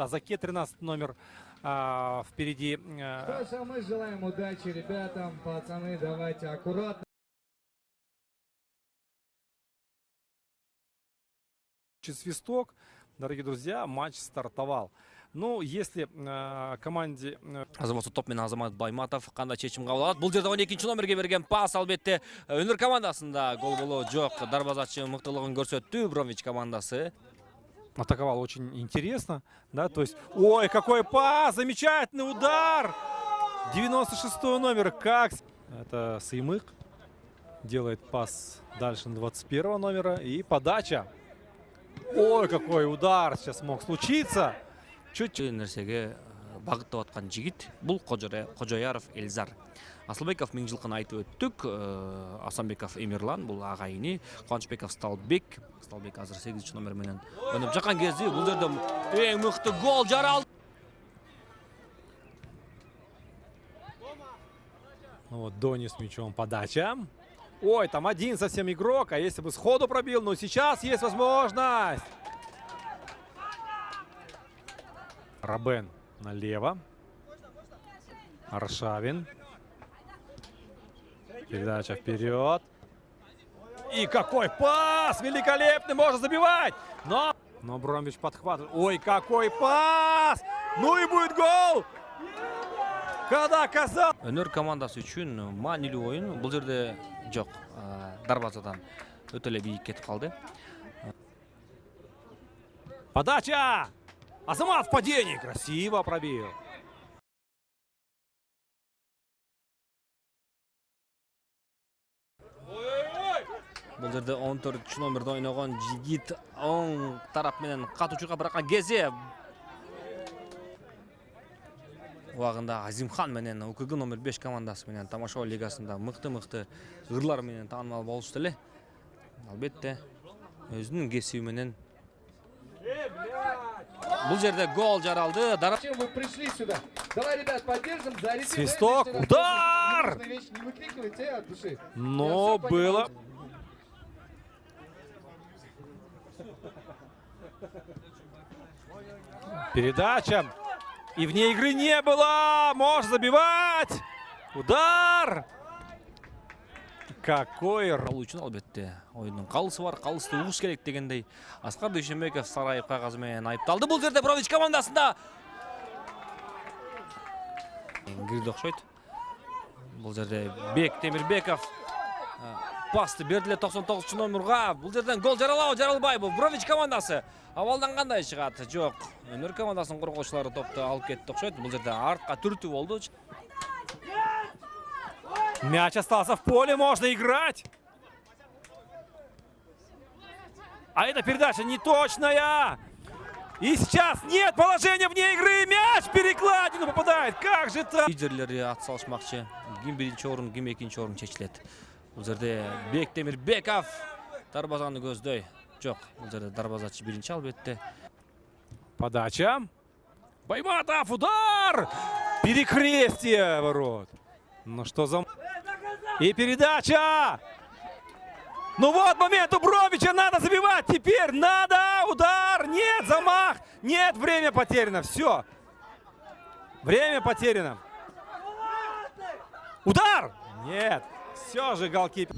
Заке 13 номер впереди. Что ж, а мы желаем удачи ребятам, пацаны, давайте аккуратно. Свисток, дорогие друзья, матч стартовал. Ну, если команде... Азамат топ мен Азамат Байматов кандай чечим кабыл алат. Бул жерде 12-чи номерге берген пас албетте Өнөр командасында гол болуу жок. Дарбазачы мыктылыгын көрсөттү Бромвич командасы. Атаковал очень интересно, да, то есть... Ой, какой пас! Замечательный удар! 96 номер, как... Это Сыймык делает пас дальше на 21 номера. И подача. Ой, какой удар сейчас мог случиться. Чуть-чуть нерсеге багыттап аткан жигит бул Кожояров Эльзар. Асылбеков миң жылкын айтып өттүк. Асанбеков Эмирлан бул агайыны, Кубанычбеков Сталбек азыр 8 номер менен өнүп жаккан кезде бул жерде эң мыкты гол жаралды. Вот Дони с мячом, подача. Ой, там один совсем игрок, а если бы сходу пробил, но сейчас есть возможность. Рабен налево. Аршавин. Передача вперед. И какой пас! Великолепный, можно забивать! Но Бромвич подхватывает. Ой, какой пас! Ну и будет гол! Когда казал... Өнөр командасы үчүн маанилүү оюн. Бул жерде жок. Дарбазадан өтө эле бийик кетип калды. Подача! Азамат в падении. Красиво пробил. Бул жерде 14 номерде ойногон жигит оң тарап менен катуучуга баракан кезде убагында Азимхан менен УКГ номер 5 командасы менен Тамашова лигасында мыкты ырлар менен таанымал болушту эле. Албетте өзүнүн кесиби менен бул жерде гол жаралды. Зачем вы пришли сюда? Давай, ребят, поддержим. Свисток, удар! Не выкрикивайте от души. Но было... Передача. И вне игры не было. Может забивать. Удар. Какой... Ал үчүн албетте оюндун калысы бар, калысты угуш керек дегендей. Аскар Дүйшөнбеков сарайып кагазы менен айыпталды. Бул жерде Бромвич командасында кирди окшойт. Бул жерде Бек Темирбеков пасты берди эле 99 номерга. Бул жерден гол жаралабы, жаралбайбы? Бромвич командасы абалдан кандай чыгат? Жок. Өнөр командасынын коргоочулары топту алып кетти окшойт. Бул жерде артка түртүү болду. Мяч остался в поле, можно играть. А эта передача неточная. И сейчас нет положения вне игры. Мяч в перекладину попадает. Как же так? Лидерлери ат салышмакчы. Ким биринчи орун, ким экинчи орун чечилет. Бул жерде Бек Темирбеков дарбазаны көздөй. Жок, бул жерде дарбазачы биринчи албетте. Подача. Байматов, удар! Перекрестие ворот. Ну что за... И передача! Ну вот момент у Бромвича, надо забивать теперь, надо! Удар! Нет, замах! Нет, время потеряно, все. Время потеряно. Удар! Нет, все же голкипер.